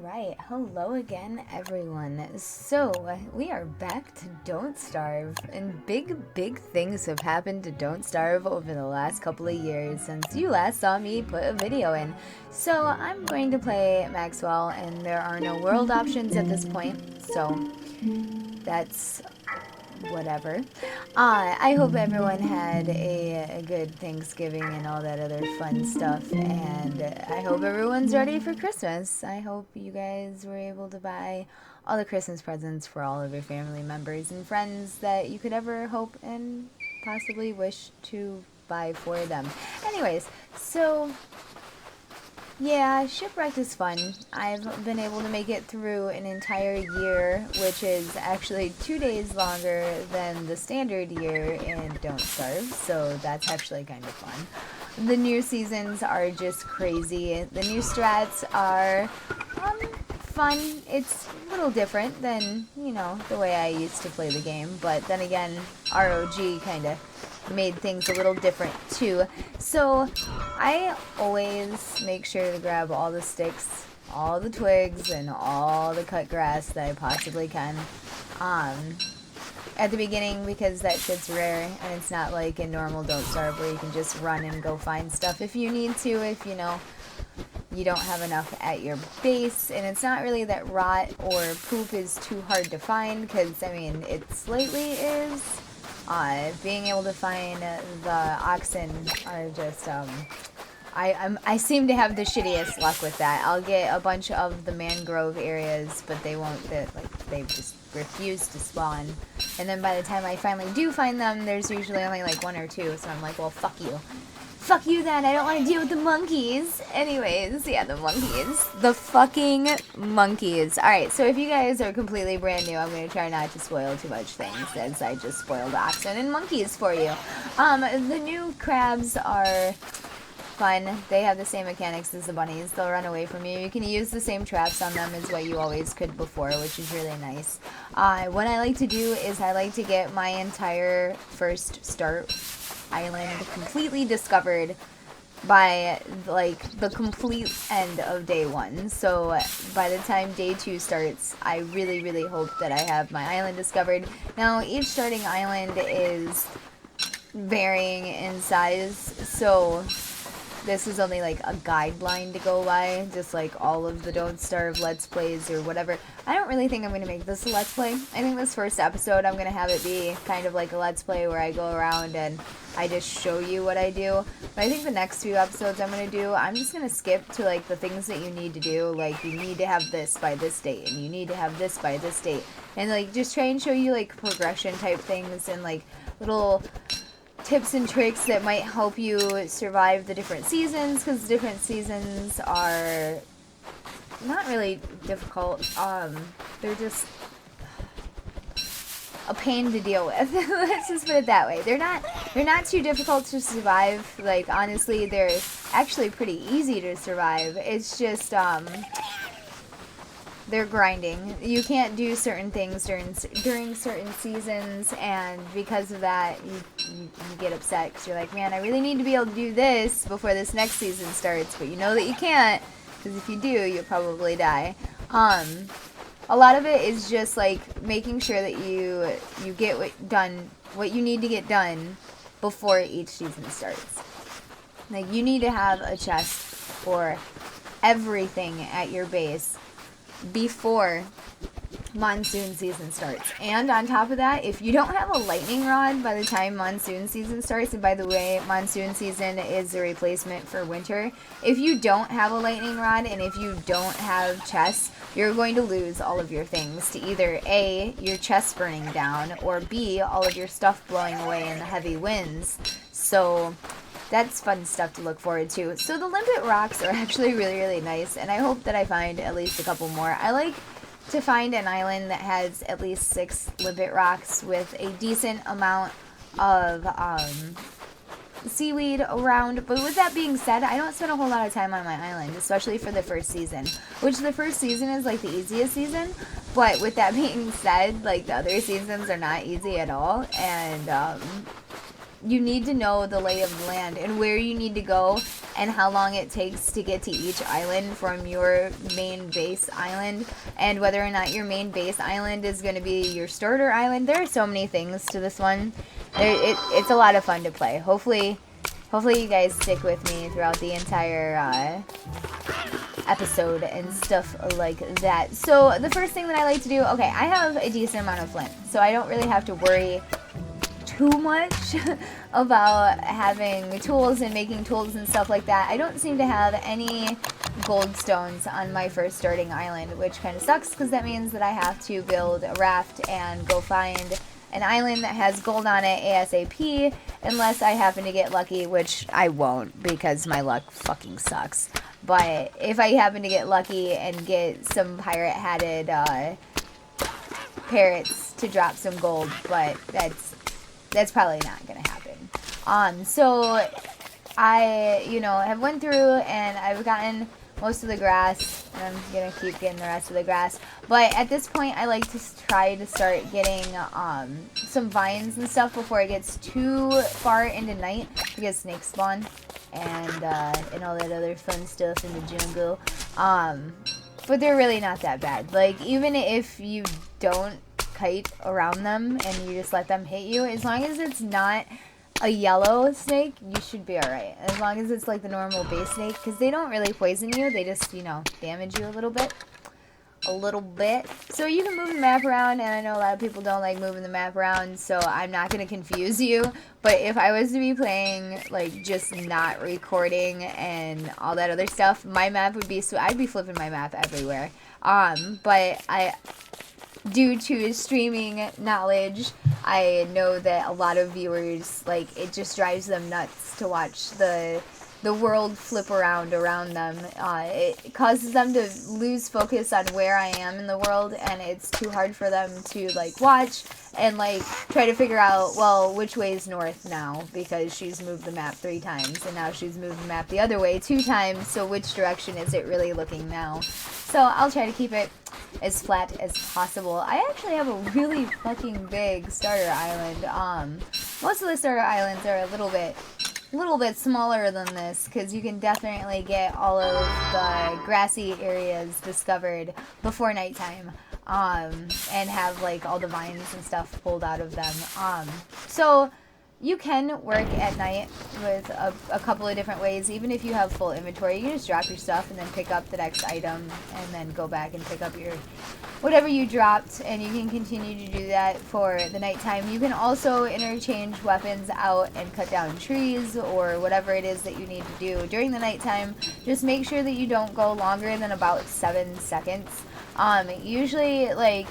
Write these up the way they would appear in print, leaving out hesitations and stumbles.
Alright, hello again everyone. So, we are back to Don't Starve, and big things have happened to Don't Starve over the last couple of years since you last saw me put a video in. So, I'm going to play Maxwell, and there are no world options at this point, so that's whatever. I hope everyone had a good Thanksgiving and all that other fun stuff, and I hope everyone's ready for Christmas. I hope you guys were able to buy all the Christmas presents for all of your family members and friends that you could ever hope and possibly wish to buy for them. Anyways, so yeah, Shipwrecked is fun. I've been able to make it through an entire year, which is actually 2 days longer than the standard year in Don't Starve, so that's actually kind of fun. The new seasons are just crazy. The new strats are fun. It's a little different than, you know, the way I used to play the game, but then again, ROG kind of made things a little different too. So I always make sure to grab all the sticks, all the twigs, and all the cut grass that I possibly can at the beginning, because that shit's rare, and it's not like in normal Don't Starve where you can just run and go find stuff if you need to, if you know you don't have enough at your base. And it's not really that rot or poop is too hard to find, because I mean it slightly is. Being able to find the oxen are just, I seem to have the shittiest luck with that. I'll get a bunch of the mangrove areas, but they just refuse to spawn. And then by the time I finally do find them, there's usually only like one or two, so I'm like, well, fuck you. Fuck you then, I don't want to deal with the monkeys. Anyways, yeah, the monkeys. The fucking monkeys. Alright, so if you guys are completely brand new, I'm going to try not to spoil too much things, as I just spoiled oxen and monkeys for you. The new crabs are fun. They have the same mechanics as the bunnies. They'll run away from you. You can use the same traps on them as what you always could before, which is really nice. What I like to do is I like to get my entire first start island completely discovered by like the complete end of day 1. So by the time day 2 starts, I really hope that I have my island discovered. Now each starting island is varying in size, so this is only like a guideline to go by, just like all of the Don't Starve Let's Plays or whatever. I don't really think I'm going to make this a Let's Play. I think this first episode I'm going to have it be kind of like a Let's Play where I go around and I just show you what I do. But I think the next few episodes I'm going to do, I'm just going to skip to like the things that you need to do. Like you need to have this by this date, and you need to have this by this date. And like just try and show you like progression type things and like little tips and tricks that might help you survive the different seasons, because different seasons are not really difficult. They're just a pain to deal with. Let's just put it that way. They're not too difficult to survive. Like honestly, they're actually pretty easy to survive. It's just they're grinding. You can't do certain things during certain seasons, and because of that, you get upset because you're like, man, I really need to be able to do this before this next season starts, but you know that you can't, because if you do, you'll probably die. A lot of it is just like making sure that you get what you need to get done before each season starts. Like you need to have a chest for everything at your base before monsoon season starts. And on top of that, if you don't have a lightning rod by the time monsoon season starts, and by the way, monsoon season is the replacement for winter, if you don't have a lightning rod and if you don't have chests, you're going to lose all of your things to either A, your chest burning down, or B, all of your stuff blowing away in the heavy winds. So that's fun stuff to look forward to. So the limpet rocks are actually really nice, and I hope that I find at least a couple more. I like to find an island that has at least 6 limpet rocks with a decent amount of seaweed around. But with that being said, I don't spend a whole lot of time on my island, especially for the first season, which the first season is like the easiest season. But with that being said, like the other seasons are not easy at all, and you need to know the lay of the land and where you need to go and how long it takes to get to each island from your main base island, and whether or not your main base island is going to be your starter island. There are so many things to this one. It's a lot of fun to play. Hopefully you guys stick with me throughout the entire episode and stuff like that. So the first thing that I like to do, okay, I have a decent amount of flint, so I don't really have to worry too much about having tools and making tools and stuff like that. I don't seem to have any gold stones on my first starting island, which kind of sucks because that means that I have to build a raft and go find an island that has gold on it ASAP, unless I happen to get lucky, which I won't because my luck fucking sucks. But if I happen to get lucky and get some pirate-hatted parrots to drop some gold, but that's probably not gonna happen. So I, have went through and I've gotten most of the grass, and I'm gonna keep getting the rest of the grass. But at this point, I like to try to start getting some vines and stuff before it gets too far into night, because snakes spawn and all that other fun stuff in the jungle. But they're really not that bad. Like, even if you don't kite around them and you just let them hit you, as long as it's not a yellow snake, you should be alright. As long as it's like the normal base snake, because they don't really poison you, they just, damage you a little bit. So you can move the map around, and I know a lot of people don't like moving the map around, so I'm not going to confuse you. But if I was to be playing, like, just not recording and all that other stuff, my map would be, so I'd be flipping my map everywhere. But due to streaming knowledge, I know that a lot of viewers, like, it just drives them nuts to watch the world flip around them. It causes them to lose focus on where I am in the world, and it's too hard for them to, like, watch and, like, try to figure out, well, which way is north now, because she's moved the map 3 times, and now she's moved the map the other way 2 times, so which direction is it really looking now? So I'll try to keep it as flat as possible. I actually have a really fucking big starter island. Most of the starter islands are a little bit smaller than this, because you can definitely get all of the grassy areas discovered before nighttime, and have, like, all the vines and stuff pulled out of them. So you can work at night with a couple of different ways. Even if you have full inventory, you can just drop your stuff and then pick up the next item, and then go back and pick up your whatever you dropped, and you can continue to do that for the nighttime. You can also interchange weapons out and cut down trees, or whatever it is that you need to do during the nighttime. Just make sure that you don't go longer than about 7 seconds. Usually, like,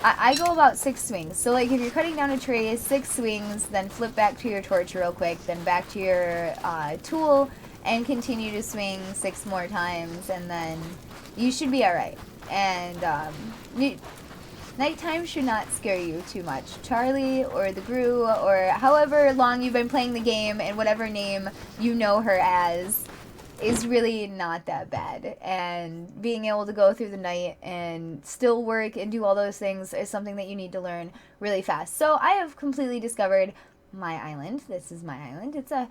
I go about 6 swings. So, like, if you're cutting down a tree, 6 swings, then flip back to your torch real quick, then back to your tool, and continue to swing 6 more times, and then you should be alright. And nighttime should not scare you too much. Charlie, or the Gru, or however long you've been playing the game, and whatever name you know her as, is really not that bad. And being able to go through the night and still work and do all those things is something that you need to learn really fast. So I have completely discovered my island. This is my island. It's a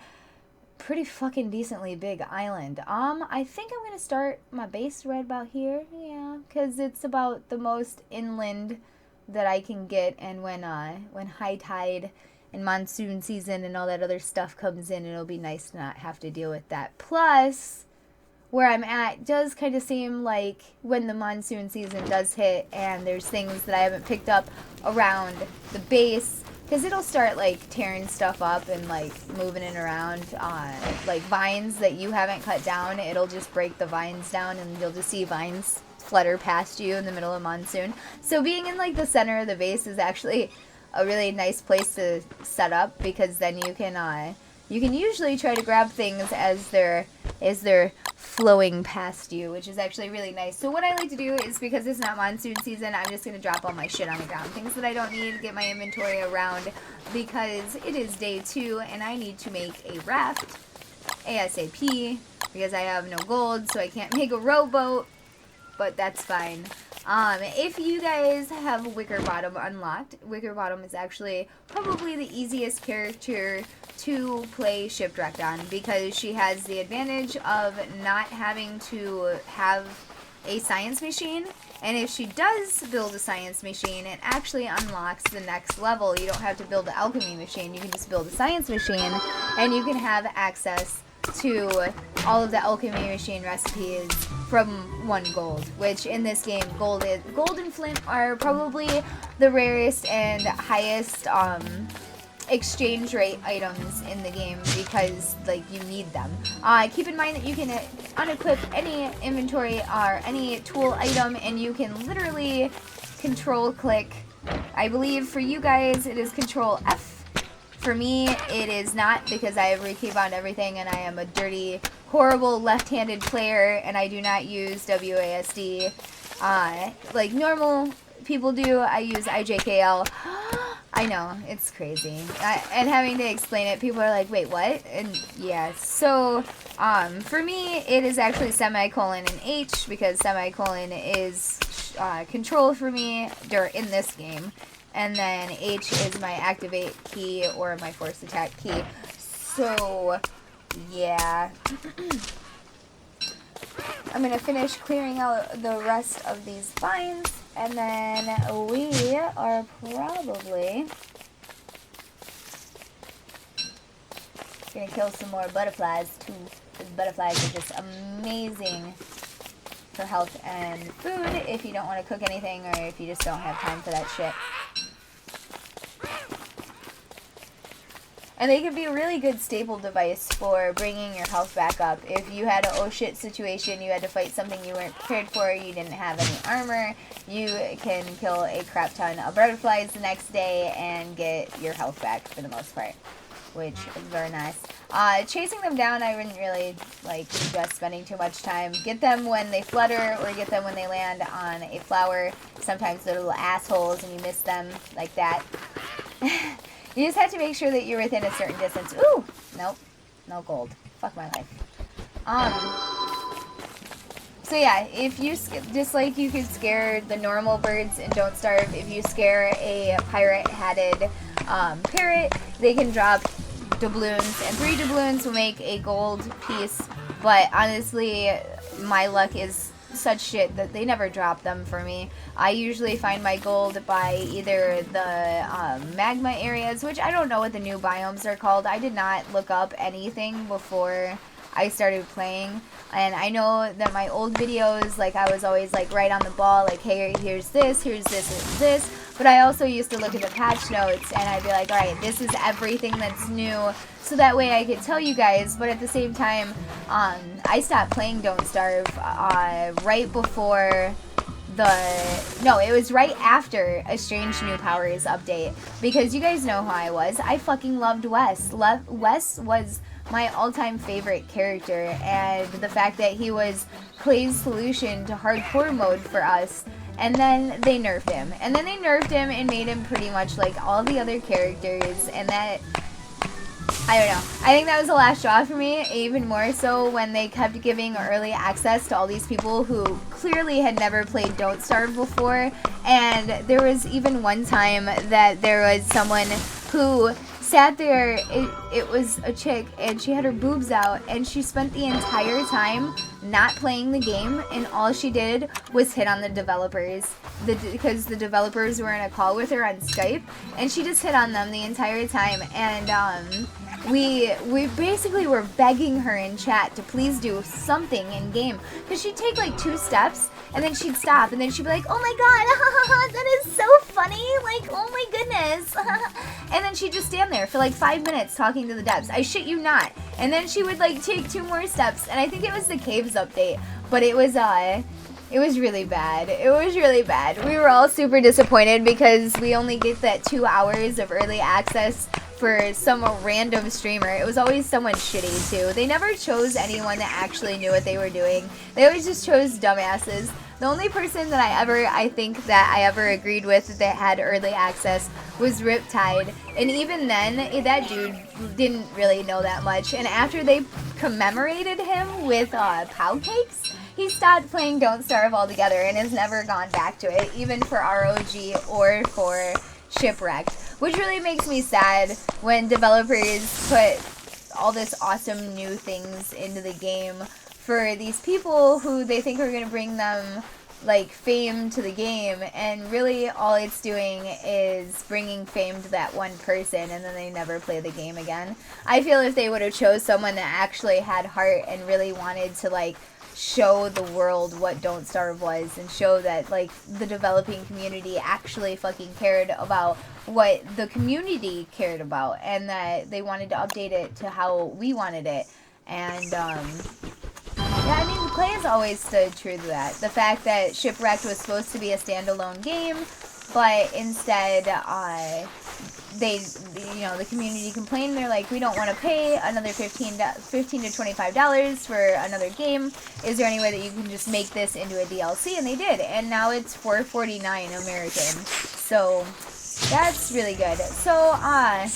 pretty fucking decently big island. I think I'm gonna start my base right about here. Yeah, because it's about the most inland that I can get, and when high tide and monsoon season and all that other stuff comes in, it'll be nice to not have to deal with that. Plus, where I'm at does kind of seem like when the monsoon season does hit and there's things that I haven't picked up around the base, because it'll start, like, tearing stuff up and, like, moving it around. Like, vines that you haven't cut down, it'll just break the vines down, and you'll just see vines flutter past you in the middle of monsoon. So being in, like, the center of the base is actually a really nice place to set up, because then you can usually try to grab things as they're flowing past you, which is actually really nice. So what I like to do is, because it's not monsoon season, I'm just going to drop all my shit on the ground. Things that I don't need, get my inventory around, because it is day 2 and I need to make a raft ASAP, because I have no gold, so I can't make a rowboat, but that's fine. If you guys have Wickerbottom unlocked, Wickerbottom is actually probably the easiest character to play Shipwrecked on, because she has the advantage of not having to have a science machine, and if she does build a science machine, it actually unlocks the next level. You don't have to build an alchemy machine, you can just build a science machine, and you can have access to all of the alchemy machine recipes from 1 gold, which in this game, gold and flint are probably the rarest and highest exchange rate items in the game, because like you need them. Keep in mind that you can unequip any inventory or any tool item, and you can literally control click. I believe for you guys it is control F. For me, it is not, because I have rekeybound everything and I am a dirty, horrible left-handed player, and I do not use WASD like normal people do. I use IJKL. I know, it's crazy. And having to explain it, people are like, wait, what? And yeah, so for me, it is actually semicolon and H, because semicolon is control for me in this game. And then H is my activate key or my force attack key. So, yeah. I'm going to finish clearing out the rest of these vines, and then we are probably going to kill some more butterflies too. Because butterflies are just amazing for health and food if you don't want to cook anything, or if you just don't have time for that shit. And they can be a really good staple device for bringing your health back up. If you had an oh shit situation, you had to fight something you weren't prepared for, you didn't have any armor, you can kill a crap ton of butterflies the next day and get your health back for the most part, which is very nice. Chasing them down, I wouldn't really suggest spending too much time. Get them when they flutter, or get them when they land on a flower. Sometimes they're little assholes and you miss them like that. You just have to make sure that you're within a certain distance. Ooh! Nope. No gold. Fuck my life. So yeah, if you, just like you could scare the normal birds and don't starve, if you scare a pirate-hatted parrot, they can drop doubloons, and 3 doubloons will make a gold piece, but honestly, my luck is such shit that they never drop them for me. I usually find my gold by either the magma areas, which I don't know what the new biomes are called. I did not look up anything before I started playing, and I know that my old videos, like, I was always like right on the ball, like, hey, here's this, here's this, but I also used to look at the patch notes and I'd be like, alright, this is everything that's new, so that way I could tell you guys. But at the same time, I stopped playing Don't Starve right before it was right after a Strange New Powers update, because you guys know how I was. I fucking loved Wes. Wes was my all-time favorite character, and the fact that he was Clay's solution to hardcore mode for us, and then they nerfed him. And then they nerfed him and made him pretty much like all the other characters, and that, I don't know. I think that was the last straw for me, even more so when they kept giving early access to all these people who clearly had never played Don't Starve before. And there was even one time that there was someone who sat there, it was a chick, and she had her boobs out, and she spent the entire time not playing the game, and all she did was hit on the developers, because the developers were in a call with her on Skype, and she just hit on them the entire time. And we basically were begging her in chat to please do something in game, because she'd take like 2 steps and then she'd stop, and then she'd be like, oh my god, that is so funny, like, oh my goodness. And then she'd just stand there for like 5 minutes talking to the devs. I shit you not. And then she would like take 2 more steps, and I think it was the Caves update, but it was really bad. It was really bad. We were all super disappointed because we only get that 2 hours of early access for some random streamer. It was always someone shitty too. They never chose anyone that actually knew what they were doing. They always just chose dumbasses. The only person that I think that I ever agreed with that had early access was Riptide, and even then, that dude didn't really know that much. And after they commemorated him with pound cakes, he stopped playing Don't Starve altogether and has never gone back to it, even for ROG or for Shipwrecked, which really makes me sad when developers put all this awesome new things into the game for these people who they think are going to bring them like fame to the game, and really all it's doing is bringing fame to that one person, and then they never play the game again. I feel if they would have chose someone that actually had heart and really wanted to like show the world what Don't Starve was, and show that like the developing community actually fucking cared about what the community cared about, and that they wanted to update it to how we wanted it. And yeah, I mean, Clay has always stood true to that. The fact that Shipwrecked was supposed to be a standalone game, but instead, the community complained. They're like, we don't want to pay another $15 to $25 for another game. Is there any way that you can just make this into a DLC? And they did, and now it's $4.49 American. So that's really good. So, I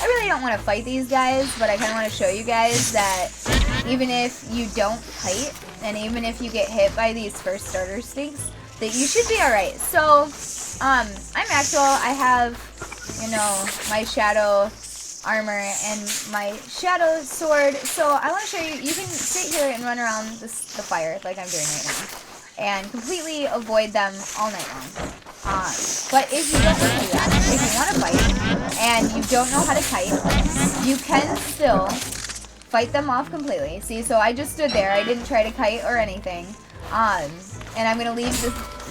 really don't want to fight these guys, but I kind of want to show you guys that even if you don't fight, and even if you get hit by these first starter snakes, that you should be alright. So, I'm actual. I have, my shadow armor and my shadow sword. So, I want to show you, you can sit here and run around the fire like I'm doing right now, and completely avoid them all night long. But if you don't want to do that, if you want to fight, and you don't know how to kite, you can still fight them off completely. See, so I just stood there. I didn't try to kite or anything. And I'm going to leave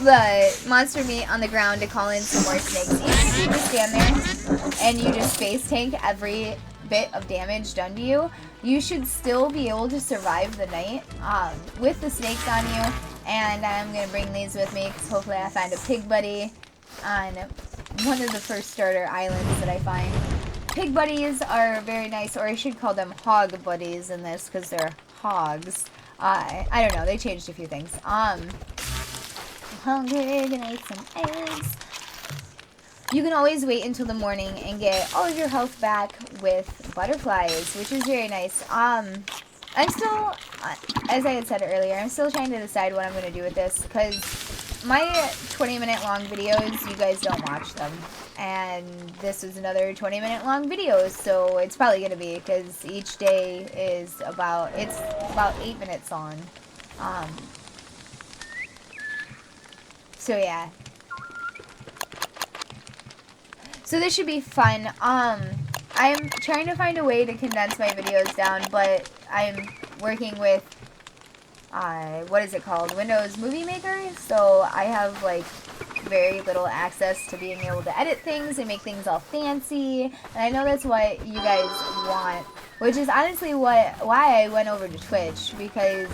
the monster meat on the ground to call in some more snakes. Even if you just stand there and you just face tank every bit of damage done to you, you should still be able to survive the night with the snakes on you. And I'm going to bring these with me because hopefully I find a pig buddy on one of the first starter islands that I find. Pig buddies are very nice, or I should call them hog buddies in this because they're hogs. I don't know, they changed a few things. I'm hungry, gonna eat some eggs. You can always wait until the morning and get all of your health back with butterflies, which is very nice. I'm still, as I had said earlier, I'm still trying to decide what I'm going to do with this, because my 20-minute long videos, you guys don't watch them. And this is another 20-minute long video, so it's probably going to be, because each day is about 8 minutes long. So yeah. So this should be fun. I'm trying to find a way to condense my videos down, but I'm working with, what is it called? Windows Movie Maker. So I have like very little access to being able to edit things and make things all fancy. And I know that's what you guys want, which is honestly why I went over to Twitch, because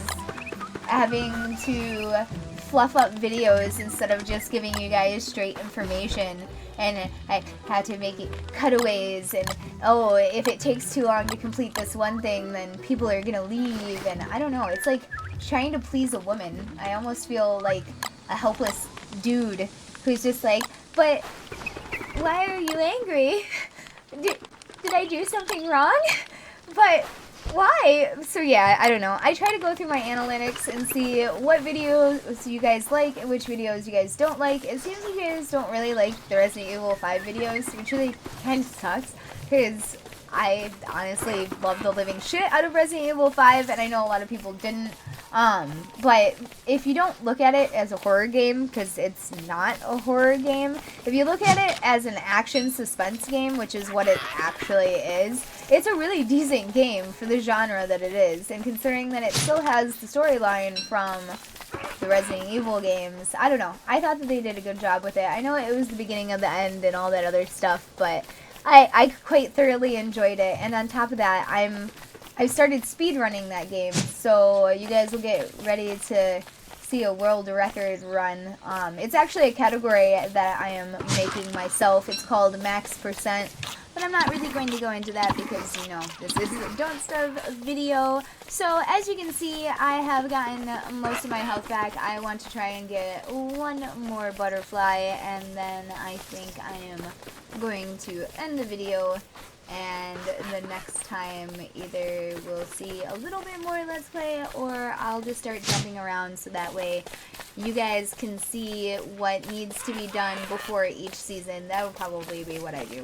having to fluff up videos instead of just giving you guys straight information, and I had to make it cutaways, and oh, if it takes too long to complete this one thing, then people are gonna leave, and I don't know, it's like trying to please a woman. I almost feel like a helpless dude who's just like, but why are you angry? Did I do something wrong? But why? So yeah, I don't know. I try to go through my analytics and see what videos you guys like and which videos you guys don't like. It seems like you guys don't really like the Resident Evil 5 videos, which really kind of sucks, because I honestly love the living shit out of Resident Evil 5, and I know a lot of people didn't. But if you don't look at it as a horror game, because it's not a horror game, if you look at it as an action suspense game, which is what it actually is, it's a really decent game for the genre that it is. And considering that it still has the storyline from the Resident Evil games, I don't know. I thought that they did a good job with it. I know it was the beginning of the end and all that other stuff, but I quite thoroughly enjoyed it. And on top of that, I've started speedrunning that game, so you guys will get ready to see a world record run. It's actually a category that I am making myself. It's called max %, but I'm not really going to go into that because, you know, this is a Don't Starve video. So as you can see, I have gotten most of my health back. I want to try and get one more butterfly, and then I think I am going to end the video and the next time either we'll see a little bit more Let's Play, or I'll just start jumping around so that way you guys can see what needs to be done before each season. That would probably be what I do.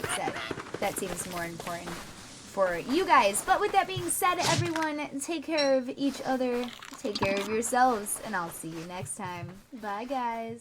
That seems more important for you guys. But with that being said, everyone, take care of each other, take care of yourselves, and I'll see you next time. Bye, guys.